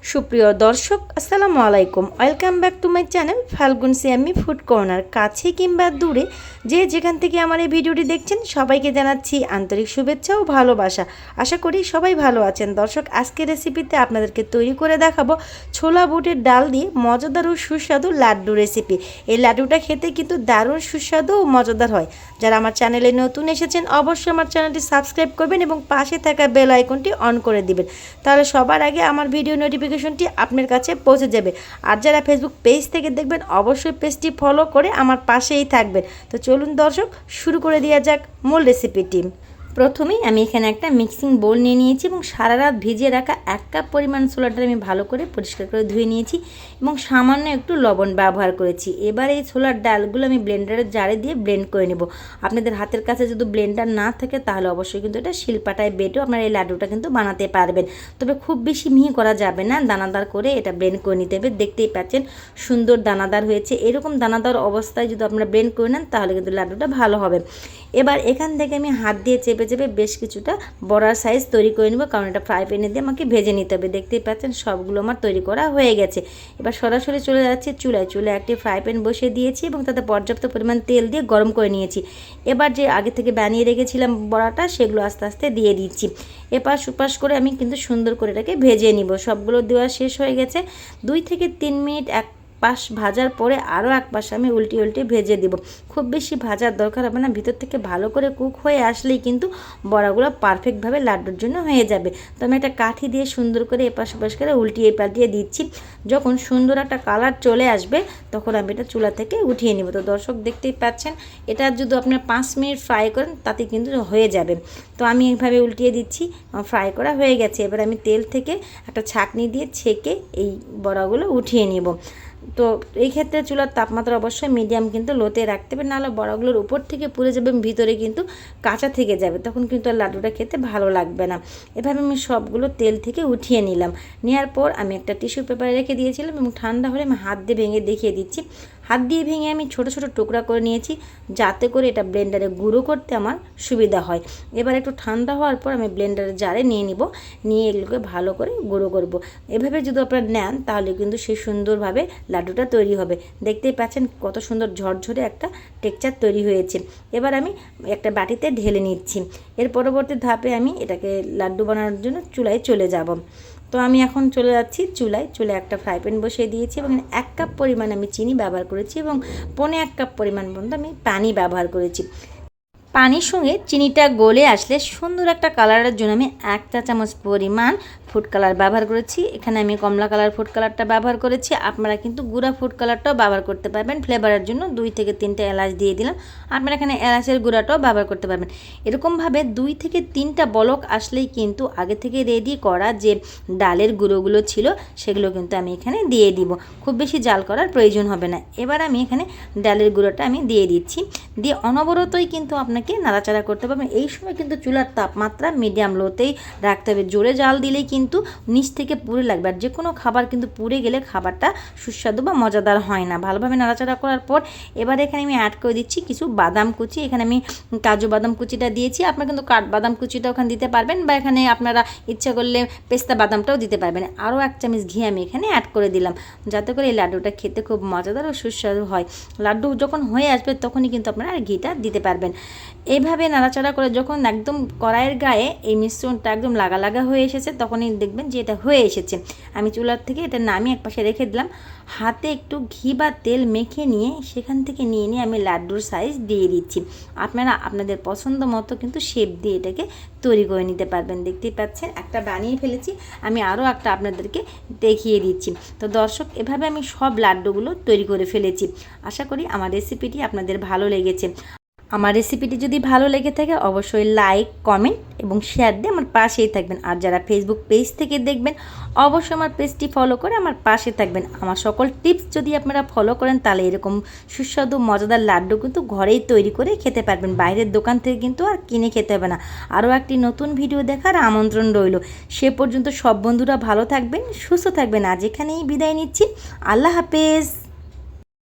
সুপ্রিয় দর্শক আসসালামু আলাইকুম, welcome back to my channel Falgun Siyami food corner. কাছে কিংবা দূরে যে যেখান থেকে আমার এই ভিডিওটি দেখছেন সবাইকে জানাচ্ছি আন্তরিক শুভেচ্ছা ও ভালোবাসা। আশা করি সবাই ভালো আছেন। দর্শক, আজকের রেসিপিতে আপনাদেরকে তৈরি করে দেখাবো ছোলা বুটের ডাল দিয়ে মজাদার ও সুস্বাদু লাড্ডু রেসিপি। এই লাড্ডুটা খেতে কিন্তু দারুণ সুস্বাদু ও মজাদার হয়। যারা আমার চ্যানেলে নতুন এসেছেন অবশ্যই আমার চ্যানেলটি সাবস্ক্রাইব করবেন এবং পাশে থাকা বেল আইকনটি অন করে দিবেন, তাহলে সবার আগে আমার ভিডিও নোটিফিকেশনটি আপনার কাছে পৌঁছে যাবে। আর যারা ফেসবুক পেজ থেকে দেখবেন অবশ্যই পেজটি ফলো করে আমার পাশেই থাকবেন। তো চলুন দর্শক, শুরু করে দেওয়া যাক মূল রেসিপিটি। প্রথমেই আমি এখানে একটা মিক্সিং বোল নিয়ে নিয়েছি এবং সারা রাত ভিজিয়ে রাখা 1 কাপ পরিমাণ ছোলাটা আমি ভালো করে পরিষ্কার করে ধুয়ে নিয়েছি এবং সামান্য একটু লবণ ব্যবহার করেছি। এবার এই ছোলার ডালগুলো আমি ব্লেন্ডারের জারে দিয়ে ব্লেন্ড করে নেব। আপনাদের হাতের কাছে যদি ব্লেন্ডার না থাকে তাহলে অবশ্যই কিন্তু এটা শিলপাটায় বেটেও আপনারা এই লাড্ডুটা কিন্তু বানাতে পারবেন। তবে খুব বেশি মিহি করা যাবে না, দানাদার করে এটা ব্লেন্ড করে নিতে হবে। দেখতেই পাচ্ছেন সুন্দর দানাদার হয়েছে। এরকম দানাদার অবস্থায় যদি আপনারা ব্লেন্ড করে নেন তাহলে কিন্তু লাড্ডুটা ভালো হবে। এবার এখান থেকে আমি হাত দিয়ে চেপে চেপে বেশ কিছুটা বড়ার সাইজ তৈরি করে নেব, কারণ এটা ফ্রাই প্যানে দিয়ে আমাকে ভেজে নিতে হবে। দেখতেই পাচ্ছেন সবগুলো আমার তৈরি করা হয়ে গেছে। এবার সরাসরি চলে যাচ্ছে চুলায় একটি ফ্রাই প্যান বসিয়ে দিয়েছি এবং তাতে পর্যাপ্ত পরিমাণ তেল দিয়ে গরম করে নিয়েছি। এবার যে আগে থেকে বানিয়ে রেখেছিলাম বড়াটা সেগুলো আস্তে আস্তে দিয়ে দিচ্ছি। এপাশ ওপাশ করে আমি কিন্তু সুন্দর করে এটাকে ভেজে নিব। সবগুলো দেওয়া শেষ হয়ে গেছে। 2 থেকে 3 মিনিট এক পাশ ভাজার পরে আরও এক পাশ আমি উল্টে ভেজে দিব। খুব বেশি ভাজার দরকার হবে না, ভিতর থেকে ভালো করে কুক হয়ে আসলেই কিন্তু বড়াগুলো পারফেক্টভাবে লাড্ডুর জন্য হয়ে যাবে। তো আমি একটা কাঠি দিয়ে সুন্দর করে এপাশ ওপাশ করে উল্টিয়ে পাল্টিয়ে দিচ্ছি। যখন সুন্দর একটা কালার চলে আসবে তখন আমি এটা চুলা থেকে উঠিয়ে নিব। তো দর্শক, দেখতেই পাচ্ছেন এটা যদি আপনার 5 মিনিট ফ্রাই করেন তাতে কিন্তু হয়ে যাবে। তো আমি এইভাবে উল্টিয়ে দিচ্ছি, ফ্রাই করা হয়ে গেছে। এবার আমি তেল থেকে একটা ছাঁকনি দিয়ে ছেঁকে এই বড়াগুলো উঠিয়ে নিব। তো এই ক্ষেত্রে চুলার তাপমাত্রা অবশ্যই মিডিয়াম কিন্তু লোতে রাখতে হবে, নাহলে বড়াগুলোর উপর থেকে পুড়ে যাবে, ভিতরে কিন্তু কাঁচা থেকে যাবে, তখন কিন্তু আর লাড্ডুটা খেতে ভালো লাগবে না। এভাবে আমি সবগুলো তেল থেকে উঠিয়ে নিলাম। নেওয়ার পর আমি একটা টিস্যু পেপারে রেখে দিয়েছিলাম এবং ঠান্ডা হলে আমি হাত দিয়ে ভেঙে দেখিয়ে দিচ্ছি। হাত দিয়ে ভেঙে আমি ছোট ছোট টুকরা করে নিয়েছি, যাতে করে এটা ব্লেন্ডারে গুঁড়ো করতে আমার সুবিধা হয়। এবার একটু ঠান্ডা হওয়ার পর আমি ব্লেন্ডারের জারে নিয়ে নিব, নিয়ে এগুলোকে ভালো করে গুঁড়ো করব। এভাবে যদি আপনারা নেন তাহলে কিন্তু সে সুন্দরভাবে লাড্ডুটা তৈরি হবে। দেখতেই পাচ্ছেন কত সুন্দর ঝরঝরে একটা টেক্সচার তৈরি হয়েছে। এবার আমি একটা বাটিতে ঢেলে নিচ্ছি। এর পরবর্তী ধাপে আমি এটাকে লাড্ডু বানানোর জন্য চুলায় চলে যাব। তো আমি এখন চলে যাচ্ছি চুলায় একটা ফ্রাই প্যান বসিয়ে দিয়েছি এবং 1 কাপ পরিমাণ আমি চিনি ব্যবহার করেছি এবং 1.25 কাপ পরিমাণ পর্যন্ত আমি পানি ব্যবহার করেছি। পানির সঙ্গে চিনিটা গলে আসলে সুন্দর একটা কালারের জন্য আমি 1 চা চামচ পরিমাণ ফুড কালার ব্যবহার করেছি। এখানে আমি কমলা কালার ফুড কালারটা ব্যবহার করেছি। আপনারা কিন্তু গুঁড়া ফুড কালারটাও ব্যবহার করতে পারবেন ফ্লেভারের জন্য। 2 থেকে 3টা এলাচ দিয়ে দিলাম। আপনারা এখানে এলাচের গুঁড়াটাও ব্যবহার করতে পারবেন। এরকমভাবে 2 থেকে 3টা বলক আসলেই কিন্তু আগে থেকে রেডি করা যে ডালের গুঁড়োগুলো ছিল সেগুলো কিন্তু আমি এখানে দিয়ে দিব। খুব বেশি জাল করার প্রয়োজন হবে না। এবার আমি এখানে ডালের গুঁড়োটা আমি দিয়ে দিচ্ছি। দিয়ে অনবরতই কিন্তু আপনাকে নাড়াচাড়া করতে পারবেন। এই সময় কিন্তু চুলার তাপমাত্রা মিডিয়াম লোতেই রাখতে হবে। জোরে জাল দিলেই কিন্তু নিচ থেকে পুড়ে লাগবে, আর যে কোনো খাবার কিন্তু পুড়ে গেলে খাবারটা সুস্বাদু বা মজাদার হয় না। ভালোভাবে নাড়াচাড়া করার পর এবার এখানে আমি অ্যাড করে দিচ্ছি কিছু বাদাম কুচি। এখানে আমি কাজু বাদাম কুচিটা দিয়েছি। আপনারা কিন্তু কাঠবাদাম কুচিটা ওখানে দিতে পারবেন, বা এখানে আপনারা ইচ্ছা করলে পেস্তা বাদামটাও দিতে পারবেন। আরও 1 চামচ ঘি আমি এখানে অ্যাড করে দিলাম, যাতে করে এই লাড্ডুটা খেতে খুব মজাদার ও সুস্বাদু হয়। লাড্ডু যখন হয়ে আসবে তখনই কিন্তু আপনারা আর ঘিটা দিতে পারবেন। এইভাবে নাড়াচাড়া করে যখন একদম কড়াইয়ের গায়ে এই মিশ্রণটা একদম লাগা লাগা হয়ে এসেছে তখনই দেখবেন যে এটা হয়ে এসেছে। আমি চুলার থেকে এটা নামিয়ে একপাশে রেখে দিলাম। হাতে একটু ঘি বা তেল মেখে নিয়ে সেখান থেকে নিয়ে আমি লাড্ডুর সাইজ দিয়ে দিচ্ছি। আপনারা আপনাদের পছন্দ মতো কিন্তু শেপ দিয়ে এটাকে তৈরি করে নিতে পারবেন। দেখতেই পাচ্ছেন একটা বানিয়ে ফেলেছি, আমি আরও একটা আপনাদেরকে দেখিয়ে দিচ্ছি। তো দর্শক, এভাবে আমি সব লাড্ডুগুলো তৈরি করে ফেলেছি। আশা করি আমার রেসিপিটি আপনাদের ভালো লেগেছে। আমার রেসিপিটি যদি ভালো লেগে থাকে অবশ্যই লাইক, কমেন্ট এবং শেয়ার দিয়ে আমার পাশেই থাকবেন। আর যারা ফেসবুক পেজ থেকে দেখবেন অবশ্যই আমার পেজটি ফলো করে আমার পাশে থাকবেন। আমার সকল টিপস যদি আপনারা ফলো করেন তাহলে এরকম সুস্বাদু মজাদার লাড্ডু কিন্তু ঘরেই তৈরি করে খেতে পারবেন। বাইরের দোকান থেকে কিন্তু আর কিনে খেতে হবে না। আরও একটি নতুন ভিডিও দেখার আমন্ত্রণ রইল। সে পর্যন্ত সব বন্ধুরা ভালো থাকবেন, সুস্থ থাকবেন। আজ এখানেই বিদায় নিচ্ছি। আল্লাহ হাফেজ।